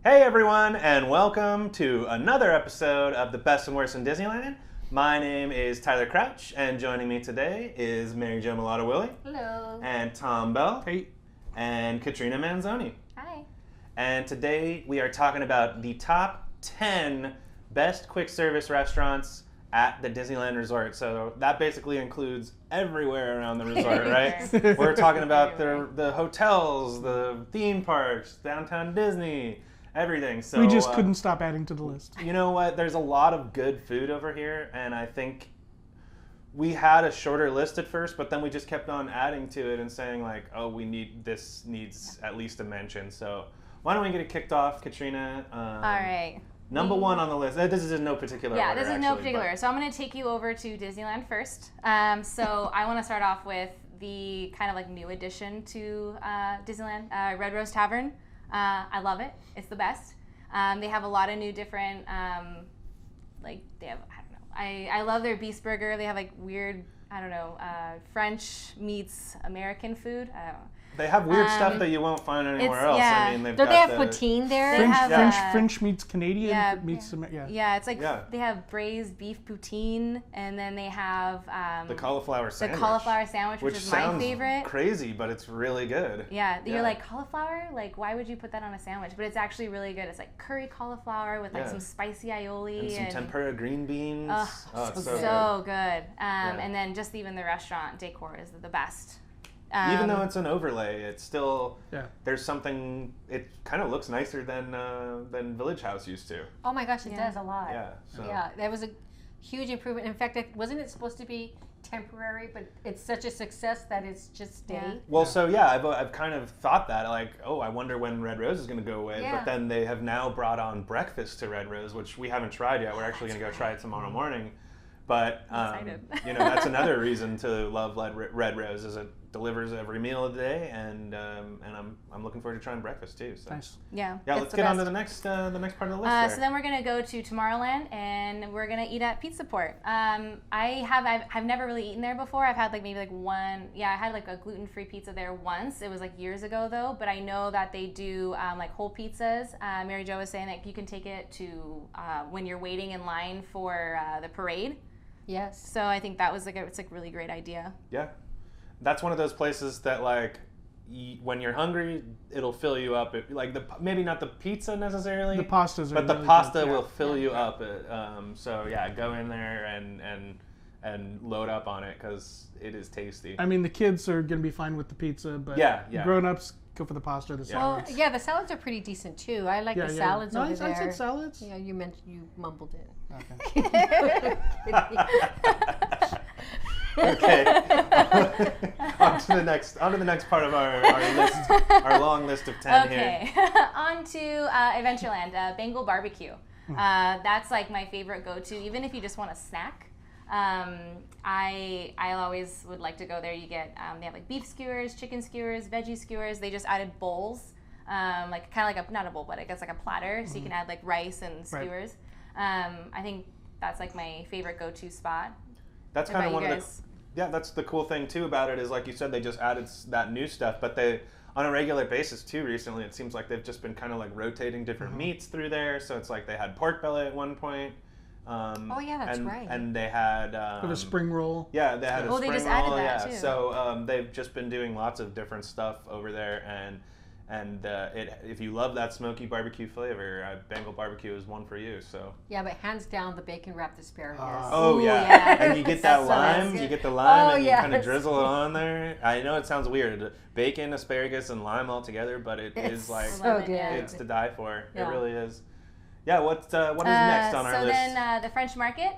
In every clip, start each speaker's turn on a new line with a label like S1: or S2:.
S1: Hey everyone, and welcome to another episode of The Best and Worst in Disneyland. My name is Tyler Crouch, and joining me today is Mary Jo Mulatto-Willie.
S2: Hello.
S1: And Tom Bell.
S3: Hey.
S1: And Katrina Manzoni.
S2: Hi.
S1: And today we are talking about the top 10 best quick service restaurants at the Disneyland Resort. So that basically includes everywhere around the resort, right? We're talking about the hotels, the theme parks, downtown Disney, everything. So
S3: we just couldn't stop adding to the list.
S1: You know what? There's a lot of good food over here, and I think we had a shorter list at first, but then we just kept on adding to it and saying like, oh, this needs at least a mention. So why don't we get it kicked off, Katrina?
S2: All right.
S1: Number one on the list. This is in no particular order.
S2: Yeah, this is no particular.
S1: But...
S2: So I'm going to take you over to Disneyland first. So I want to start off with the kind of like new addition to Disneyland, Red Rose Tavern. I love it. It's the best. They have a lot of new different, they have, I don't know. I love their beef burger. They have like weird, French meets American food. I don't know.
S1: They have weird stuff that you won't find anywhere else.
S2: Yeah.
S1: I mean,
S4: Don't they have poutine there?
S3: French meets Canadian meets
S2: Yeah, it's like they have braised beef poutine, and then they have
S1: the cauliflower sandwich.
S2: The cauliflower sandwich, which is my favorite.
S1: Crazy, but it's really good.
S2: Yeah, you're like, cauliflower? Like, why would you put that on a sandwich? But it's actually really good. It's like curry cauliflower with like some spicy aioli
S1: and some tempura green beans.
S2: Oh, it's so good. And then just even the restaurant decor is the best.
S1: Even though it's an overlay, it's still there's something. It kind of looks nicer than Village House used to.
S4: Oh my gosh, it does a lot.
S1: Yeah, so.
S4: Yeah, that was a huge improvement. In fact, wasn't it supposed to be temporary? But it's such a success that it's just stayed.
S2: Yeah.
S1: Well, I've kind of thought that like, oh, I wonder when Red Rose is going to go away.
S4: Yeah.
S1: But then they have now brought on breakfast to Red Rose, which we haven't tried yet. We're actually going to go try it tomorrow morning. But that's another reason to love Red Rose is it delivers every meal of the day, and I'm looking forward to trying breakfast too. So.
S3: Nice.
S2: Yeah.
S1: Let's get on to the next part of the list.
S2: So then we're gonna go to Tomorrowland, and we're gonna eat at Pizza Port. I've never really eaten there before. I've had maybe one. Yeah, I had like a gluten-free pizza there once. It was like years ago though. But I know that they do like whole pizzas. Mary Jo was saying that you can take it to when you're waiting in line for the parade.
S4: Yes.
S2: So I think that was it's a really great idea.
S1: Yeah, that's one of those places that like when you're hungry, it'll fill you up. Maybe not the pizza necessarily.
S3: The pastas,
S1: but the
S3: really
S1: pasta
S3: good.
S1: will fill you up. So go in there and load up on it because it is tasty.
S3: I mean, the kids are gonna be fine with the pizza, but grown-ups go for the pasta, the salads.
S4: Well, the salads are pretty decent too. I like the salads over there.
S3: I said salads.
S4: Yeah, you mumbled it.
S3: Okay.
S1: Okay. on to the next part of our list, our long list of 10 here.
S2: Okay. On to Adventureland, Bengal BBQ. That's like my favorite go-to, even if you just want a snack. I always would like to go there. You get they have like beef skewers, chicken skewers, veggie skewers. They just added bowls, like kind of like not a bowl, but I guess like a platter, so you can add like rice and skewers. I think that's like my favorite go-to spot.
S1: That's kind of one of the that's the cool thing too about it is like you said they just added that new stuff, but they on a regular basis too recently it seems like they've just been kind of like rotating different meats through there. So it's like they had pork belly at one point.
S4: That's right.
S1: And they had
S3: a spring roll.
S1: Yeah, they had a spring roll.
S2: They just added that too.
S1: So they've just been doing lots of different stuff over there, and if you love that smoky barbecue flavor, Bengal BBQ is one for you. So
S4: yeah, but hands down the bacon wrapped asparagus.
S1: Oh yeah, and you get that lime. You get the lime, and you kind of drizzle it on there. I know it sounds weird, bacon, asparagus, and lime all together, but it's like
S4: so good.
S1: It's to die for. Yeah. It really is. Yeah, what is next on our list?
S2: So then the French Market,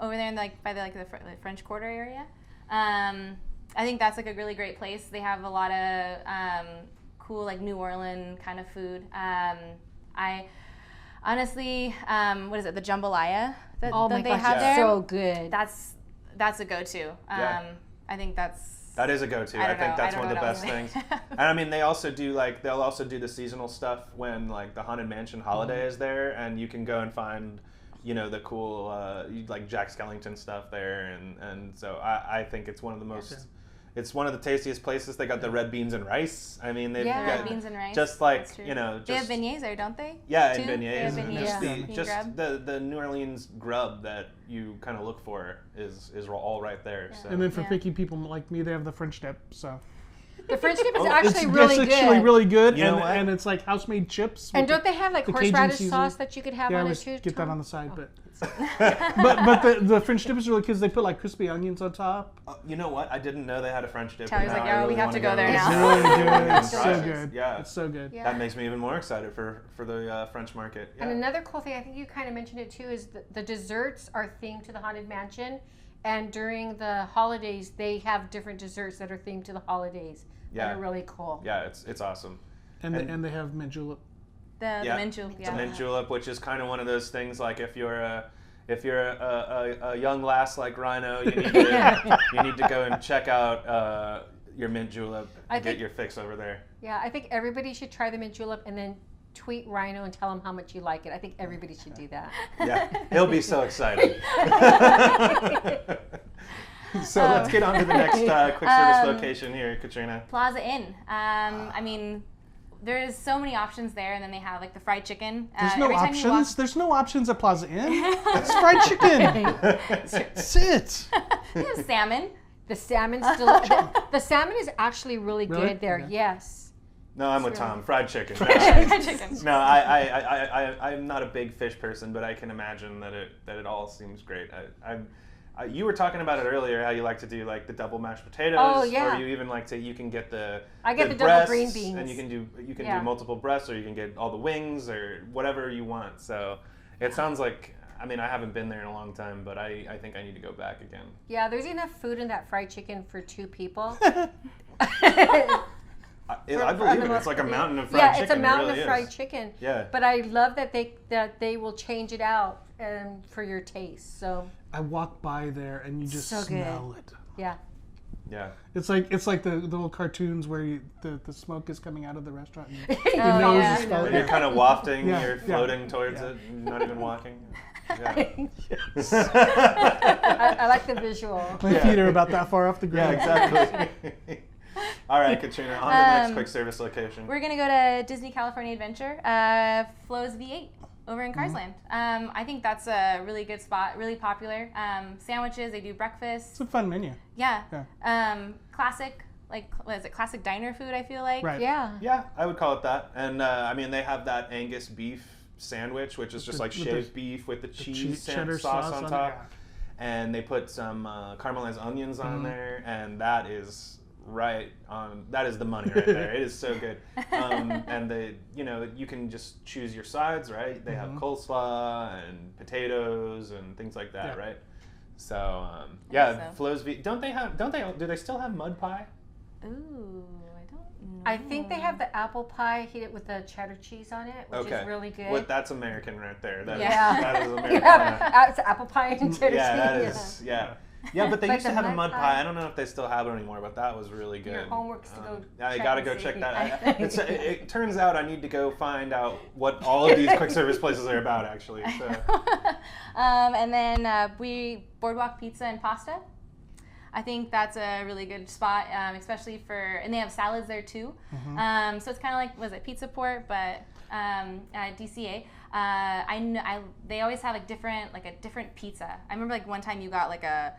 S2: over there in by the French Quarter area. I think that's like a really great place. They have a lot of cool like New Orleans kind of food. I honestly, what is it? The jambalaya that they have there.
S4: So good.
S2: That's a go-to. I think that
S1: is a go-to. I think that's one of the best things. And I mean, they'll also do the seasonal stuff when like the Haunted Mansion holiday is there, and you can go and find, the cool like Jack Skellington stuff there, and so I think it's one of the most It's one of the tastiest places. They got the red beans and rice. I mean, they've got
S2: red beans and rice.
S1: just like,
S2: That's true.
S1: you know,
S2: They have beignets there, don't they?
S1: Yeah,
S2: Too?
S1: and
S2: They have
S1: beignets.
S2: beignets.
S1: Just the New Orleans grub that you kind of look for is all right there.
S2: Yeah.
S1: So.
S3: And then for picky people like me, they have the French dip. So
S4: The French dip is actually really good.
S3: It's actually really good,
S1: You know what?
S3: and it's like house-made chips.
S4: And don't they have like
S3: the Cajun
S4: horseradish
S3: seasoning?
S4: sauce that you could have
S3: Yeah, I
S4: on it
S3: always
S4: too?
S3: get that
S4: Tom?
S3: on the side, but the French dip is really because they put like crispy onions on top.
S1: You know what? I didn't know they had a French dip.
S2: Tyler's
S1: and
S2: like,
S1: now I
S2: oh,
S1: really
S2: we have
S1: wanna
S2: to go there
S3: It's
S2: now.
S3: really good.
S1: and
S3: It's
S1: try
S3: so
S1: it.
S3: good.
S1: Yeah.
S3: It's so good.
S4: Yeah.
S1: That makes me even more excited for the French market. Yeah.
S4: And another cool thing, I think you kind of mentioned it too, is the desserts are themed to the Haunted Mansion. And during the holidays, they have different desserts that are themed to the holidays.
S1: Yeah.
S4: That are really cool.
S1: Yeah, it's awesome.
S3: And they have mint julep.
S2: The mint julep,
S1: It's a mint julep, which is kind of one of those things like if you're a young lass like Rhino, you need to go and check out your mint julep and get your fix over there.
S4: Yeah, I think everybody should try the mint julep and then tweet Rhino and tell him how much you like it. I think everybody should do that.
S1: Yeah, he'll be so excited. So let's get on to the next quick service location here, Katrina.
S2: Plaza Inn. I mean, there's so many options there, and then they have like the fried chicken.
S3: There's no
S2: every time you
S3: options. There's no options at Plaza Inn. It's fried chicken. That's it.
S2: They have salmon.
S4: The salmon's the salmon is actually really good there.
S3: Okay.
S4: Yes.
S1: No, I'm with Tom. Fried chicken.
S2: Fried chicken.
S1: No, I'm not a big fish person, but I can imagine that it all seems great. You were talking about it earlier, how you like to do like the double mashed potatoes,
S4: Oh, yeah.
S1: or you even like to get the
S4: I get the double
S1: breasts,
S4: green beans.
S1: and you can do
S4: Yeah.
S1: multiple breasts, or you can get all the wings or whatever you want. So it sounds like, I mean, I haven't been there in a long time, but I think I need to go back again.
S4: Yeah, there's enough food in that fried chicken for 2 people.
S1: I believe it. It's like a mountain of fried chicken.
S4: Yeah, it's a mountain
S1: it really
S4: of fried
S1: is.
S4: chicken.
S1: Yeah.
S4: But I love that they will change it out for your taste. So
S3: I walk by there and you just
S4: So good.
S3: smell it.
S4: yeah.
S1: Yeah.
S3: It's like the little cartoons where the smoke is coming out of the restaurant. And
S2: Oh,
S3: your nose
S2: yeah.
S3: is smelling
S1: And you're
S3: it.
S1: kind of wafting,
S3: Yeah,
S1: you're
S3: yeah.
S1: floating towards it, not even walking. Yeah.
S4: I like the visual.
S3: My feet are about that far off the
S1: Yeah,
S3: ground.
S1: exactly. All right, Katrina, on to the next quick service location.
S2: We're gonna go to Disney California Adventure, Flos V8 over in Carsland. I think that's a really good spot, really popular. Sandwiches, they do breakfast.
S3: It's a fun menu.
S2: Yeah.
S3: Yeah.
S2: Classic, like, what is it, classic diner food, I feel like.
S3: Right.
S4: Yeah.
S1: Yeah, I would call it that. And I mean, they have that Angus beef sandwich, which is just like
S3: with
S1: shaved beef with the cheese
S3: cheddar
S1: sauce on top.
S3: it.
S1: And they put some caramelized onions on there, and that is right on. That is the money right there. It is so good. And they, you can just choose your sides, right? They have coleslaw and potatoes and things like that,
S3: Yeah.
S1: right? So
S2: so.
S1: Flo's V. Do they still have mud pie?
S2: Ooh, I don't know.
S4: I think they have the apple pie heated with the cheddar cheese on it, which is really good.
S1: Well, that's American right there. That is-
S4: Yeah.
S1: that is American.
S4: Yeah, it's apple pie and cheddar
S1: Yeah, that
S4: cheese.
S1: is. Yeah. Yeah, but they
S4: But
S1: used to
S4: the
S1: have a
S4: mud
S1: mud
S4: pie-
S1: pie. I don't know if they still have it anymore, but that was really good.
S4: Your homework's to go
S1: I
S4: check
S1: gotta
S4: and
S1: go
S4: see.
S1: check that. It turns out I need to go find out what all of these quick service places are about, actually. So.
S2: And then Boardwalk Pizza and Pasta. I think that's a really good spot, especially and they have salads there too. So it's kind of like, was it Pizza Port, but DCA. They always have a different pizza. I remember like one time you got like a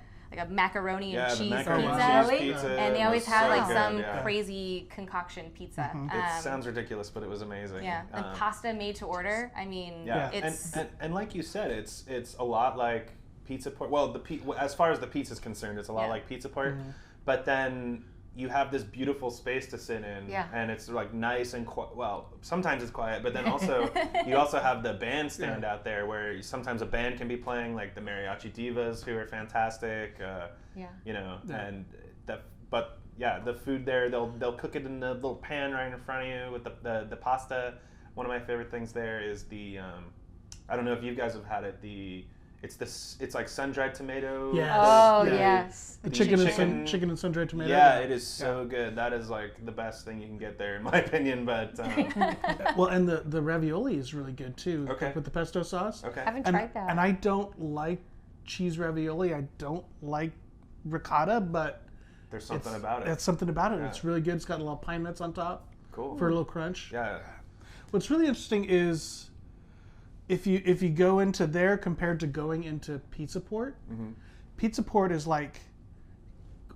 S2: macaroni and cheese
S1: macaroni
S2: pizza,
S1: and cheese pizza
S2: and they always
S1: was
S2: have
S1: so
S2: like
S1: good,
S2: some
S1: yeah.
S2: crazy concoction pizza.
S1: It sounds ridiculous, but it was amazing.
S2: Yeah, and pasta made to order. I mean,
S1: Yeah,
S2: it's
S1: and like you said, it's a lot like Pizza Port. Well, as far as the pizza is concerned, it's a lot like Pizza Port. But then you have this beautiful space to sit in, and it's like nice and sometimes it's quiet, but then also you also have the bandstand out there where sometimes a band can be playing, like the Mariachi Divas, who are fantastic. And the food there, they'll cook it in a little pan right in front of you with the pasta. One of my favorite things there is the I don't know if you guys have had it, it's like sun-dried tomato.
S3: Yes.
S4: Oh,
S3: Yeah.
S4: yes.
S3: The chicken and sun-dried tomato.
S1: Yeah, it is so good. That is like the best thing you can get there, in my opinion. But
S3: Well, and the ravioli is really good too.
S1: Okay.
S3: With the pesto sauce.
S1: okay.
S4: I haven't
S3: And,
S4: tried that.
S3: and I don't like cheese ravioli. I don't like ricotta, but
S1: There's something about it.
S3: That's something about it.
S1: Yeah.
S3: It's really good. It's got a little pine nuts on top.
S1: Cool.
S3: For a little crunch.
S1: Yeah.
S3: What's really interesting is if you go into there compared to going into Pizza Port, Pizza Port is like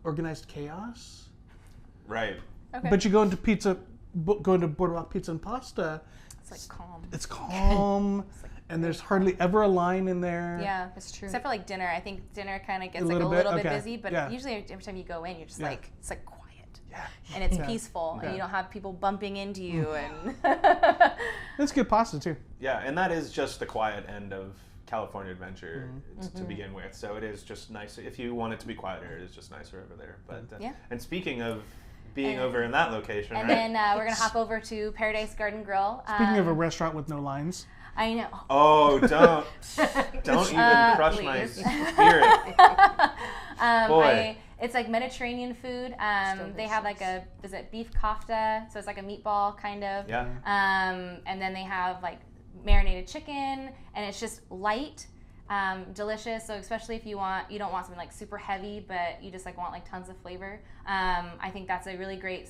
S3: organized chaos.
S1: Right.
S2: Okay.
S3: But you go into Boardwalk Pizza and Pasta.
S2: It's like calm.
S3: It's calm. And there's hardly ever a line in there.
S2: Yeah,
S4: That's true.
S2: except for like dinner. I think dinner kind of gets
S3: A
S2: like a
S3: little
S2: little
S3: bit?
S2: bit
S3: Okay.
S2: busy, but
S3: Yeah.
S2: usually every time you go in, you're just
S3: Yeah.
S2: like, it's like quiet.
S3: Yeah.
S2: And it's
S3: Yeah.
S2: peaceful,
S3: Yeah.
S2: and you don't have people bumping into you. And
S3: It's good pasta too.
S1: Yeah, and that is just the quiet end of California Adventure to begin with. So it is just nice. If you want it to be quieter, it is just nicer over there. But
S2: Yeah.
S1: And speaking of being over in that location,
S2: And
S1: right?
S2: then we're gonna hop over to Paradise Garden Grill.
S3: Speaking of a restaurant with no lines.
S2: I know.
S1: Oh, don't even crush my
S2: please.
S1: spirit. Boy.
S2: It's like Mediterranean food. They have like is it beef kofta? So it's like a meatball kind of.
S1: Yeah.
S2: And then they have like marinated chicken, and it's just light, delicious. So especially if you don't want something like super heavy, but you just like want like tons of flavor. I think that's a really great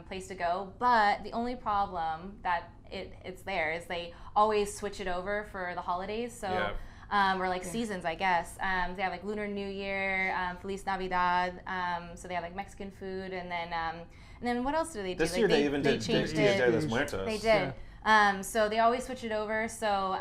S2: place to go. But the only problem that it's there is they always switch it over for the holidays. So.
S1: Yeah.
S2: Or like seasons, I guess. They have like Lunar New Year, Feliz Navidad. So they have like Mexican food, and then what else do they do?
S1: This year they even did
S2: changed
S1: Dia de
S2: it.
S1: los Muertos.
S2: They did. So they always switch it over. So,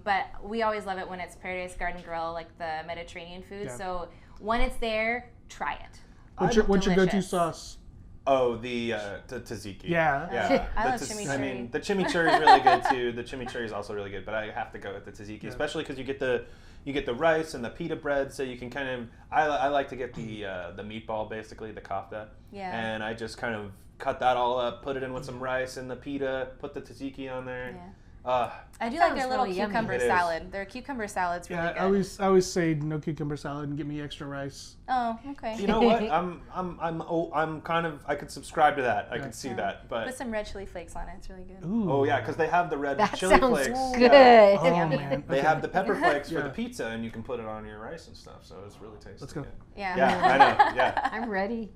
S2: but we always love it when it's Paradise Garden Grill, like the Mediterranean food.
S3: Yeah.
S2: So when it's there, try it.
S3: What's your go-to
S2: delicious.
S3: sauce?
S1: Oh, the tzatziki.
S3: Yeah.
S1: Yeah.
S2: I love
S1: I
S2: chimichurri.
S1: mean, the chimichurri is really good too. The chimichurri is also really good, but I have to go with the tzatziki, especially because you get the rice and the pita bread, so you can kind of. I like to get the meatball, basically the kofta.
S2: Yeah.
S1: And I just kind of cut that all up, put it in with some rice and the pita, put the tzatziki on there.
S2: Yeah.
S1: That
S2: I do like their
S4: sounds
S2: little
S4: really yummy.
S2: cucumber
S1: It is.
S2: salad. Their cucumber salad's really
S3: Yeah,
S2: good.
S3: I always say no cucumber salad and get me extra rice.
S2: Oh, okay.
S1: You know what? I'm kind of. I could subscribe to that. I could see that, but.
S2: Put some red chili flakes on it. It's really good.
S3: Ooh.
S1: Oh yeah, because they have the red
S4: That
S1: chili
S4: sounds
S1: flakes.
S4: good.
S1: Yeah.
S3: Oh
S2: Yummy.
S3: man.
S1: They
S3: Okay.
S1: have the pepper flakes for
S3: Yeah.
S1: the pizza, and you can put it on your rice and stuff. So it's really tasty.
S3: Let's go.
S2: Yeah.
S1: Yeah, I know. Yeah.
S4: I'm ready.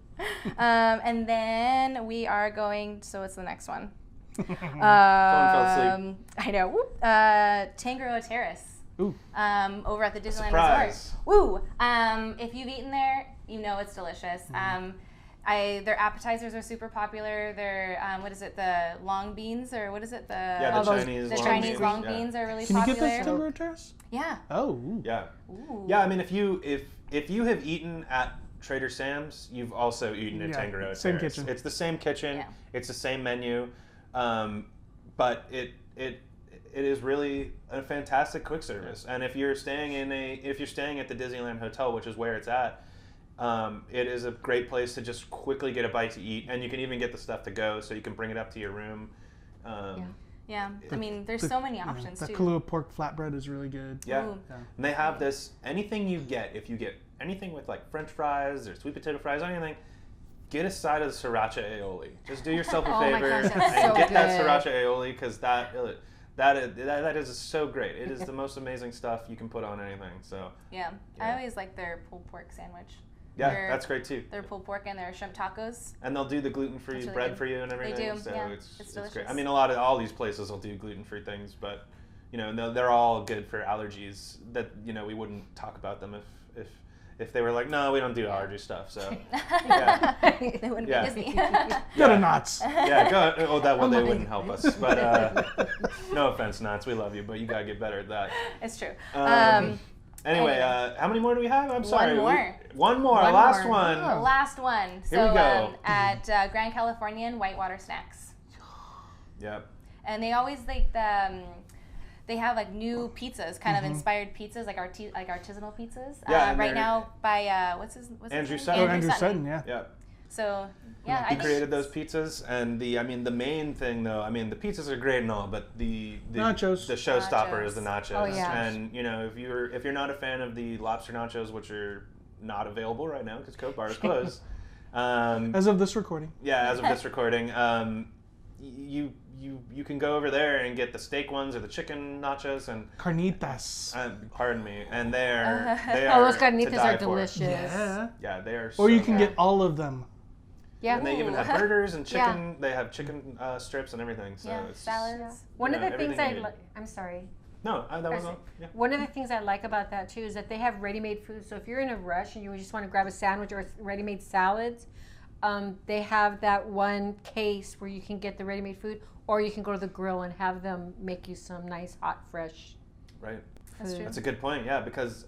S2: And then we are going. So what's the next one?
S1: fell asleep.
S2: I know. Whoop. Tangaroa Terrace.
S3: Ooh.
S2: Over at the Disneyland
S1: Surprise.
S2: Resort. Woo! If you've eaten there, you know it's delicious. Their appetizers are super popular. Their what is it? The long beans or what is it?
S1: Yeah, the Chinese.
S2: The
S1: long
S2: Chinese
S1: beans,
S2: long
S1: yeah.
S2: beans are really
S3: Can you
S2: popular.
S3: get those Tangaroa Terrace?
S2: Yeah.
S3: Oh. Ooh.
S1: Yeah.
S2: Ooh.
S1: Yeah. I mean, if you have eaten at Trader Sam's, you've also eaten at
S3: Yeah,
S1: Tangaroa
S3: same
S1: Terrace.
S3: kitchen.
S1: It's the same kitchen.
S2: Yeah.
S1: It's the same menu, but it is really a fantastic quick service. And if you're staying at the Disneyland Hotel, which is where it's at, it is a great place to just quickly get a bite to eat, and you can even get the stuff to go, so you can bring it up to your room.
S2: Yeah. I mean, there's so many options
S3: That
S2: too.
S3: Kahlua pork flatbread is really good.
S1: Yeah.
S2: Ooh.
S1: And they have this, anything you get, if you get anything with like French fries or sweet potato fries or anything, get a side of the sriracha aioli. Just do yourself a
S4: Oh my
S1: favor
S4: gosh, that's
S1: and
S4: so
S1: get that
S4: good.
S1: sriracha aioli, because that is so great. It is the most amazing stuff you can put on anything. So
S2: Yeah.
S1: Yeah.
S2: I always like their pulled pork sandwich.
S1: yeah,
S2: Their-
S1: that's great too.
S2: Their pulled pork and their shrimp tacos.
S1: And they'll do the gluten-free
S2: That's really
S1: bread
S2: good.
S1: for you and everything.
S2: do,
S1: So
S2: yeah.
S1: it's
S2: It's
S1: great.
S2: delicious.
S1: I mean, all these places will do gluten-free things, but you know, they're all good for allergies. That, you know, we wouldn't talk about them if they were like, no, we don't do allergy stuff. So yeah,
S2: They wouldn't
S1: Yeah.
S2: be Disney.
S3: Go to Knott's.
S1: yeah, go. Oh, that one
S4: Oh
S1: they
S4: my
S1: wouldn't help us. But no offense, Knots, we love you, but you gotta get better at that.
S2: It's true.
S1: Anyway, how many more do we have? I'm sorry.
S2: more.
S1: One more.
S4: One
S1: Last
S4: more.
S1: one.
S2: The last one.
S1: Here we
S2: So
S1: go.
S2: at Grande California and Whitewater Snacks.
S1: Yep.
S2: And they always like they have like new pizzas, kind of inspired pizzas, like artisanal pizzas.
S1: Yeah, and
S2: right
S1: they're-
S2: now by what's his
S1: Andrew
S2: name?
S1: Sutton.
S3: Oh, Andrew Sutton, yeah.
S1: Yep.
S2: So yeah, I
S1: He
S2: think
S1: created those pizzas, and the main thing though, I mean, the pizzas are great and all, but the
S3: Nachos.
S1: the showstopper
S2: Nachos.
S1: is the nachos.
S4: Oh, yeah.
S1: And you know, if you're not a fan of the lobster nachos, which are not available right now because Coke Bar is closed.
S3: As of this recording.
S1: Yeah, as of this recording, you you can go over there and get the steak ones or the chicken nachos and
S3: Carnitas.
S1: pardon me, and they are
S4: Those
S1: to
S4: carnitas
S1: die
S4: are
S1: for.
S4: delicious.
S3: Yeah.
S1: Yeah, they are.
S3: Or
S1: so
S3: you can
S1: good.
S3: get all of them.
S4: Yeah.
S1: And they even
S2: Ooh.
S1: have burgers and
S4: Yeah.
S1: chicken. They have chicken strips and everything. So
S2: Yeah,
S1: it's
S2: salads.
S4: One of
S1: Yeah,
S4: the things
S1: everything you need.
S4: I'm sorry.
S1: No, that was all. Yeah.
S4: One of the things I like about that too is that they have ready-made food. So if you're in a rush and you just want to grab a sandwich or ready-made salads, they have that one case where you can get the ready-made food, or you can go to the grill and have them make you some nice, hot, fresh
S1: Right.
S2: That's
S4: food.
S2: true.
S1: That's a good point. Yeah, because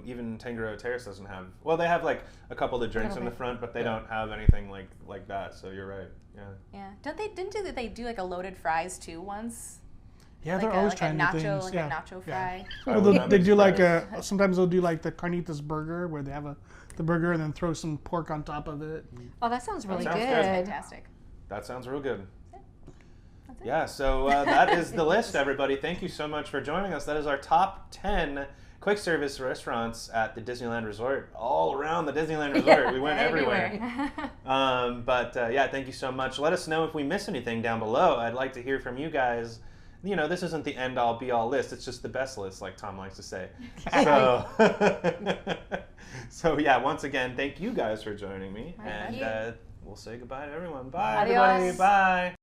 S1: even Tangaroa Terrace doesn't have. Well, they have like a couple of the drinks in
S4: Little
S1: the
S4: bit.
S1: front, but they don't have anything like that. So you're right. Yeah.
S2: Yeah. Didn't they do like a loaded fries too once?
S3: Yeah,
S2: Like
S3: they're
S2: a,
S3: always
S2: like
S3: trying
S2: a
S3: new
S2: nacho,
S3: things.
S2: like
S3: yeah.
S2: a nacho
S3: Yeah.
S2: fry.
S1: I
S3: Or
S1: would
S3: they
S1: not be
S3: do like
S1: surprised.
S3: sometimes they'll do like the carnitas burger where they have the burger and then throw some pork on top of it.
S4: Oh, that sounds really
S1: Sounds
S4: good.
S1: good.
S2: Fantastic.
S1: That sounds real good.
S2: That's it.
S1: Yeah, so that is the list, everybody. Thank you so much for joining us. That is our top 10 quick service restaurants at the Disneyland Resort, all around the Disneyland Resort. We went everywhere. Yeah, thank you so much. Let us know if we miss anything down below. I'd like to hear from you guys. You know, this isn't the end-all, be-all list. It's just the best list, like Tom likes to say. So yeah, once again, thank you guys for joining me.
S2: My
S1: And
S2: pleasure.
S1: we'll say goodbye to everyone. Bye,
S4: Adios.
S1: everybody. Bye.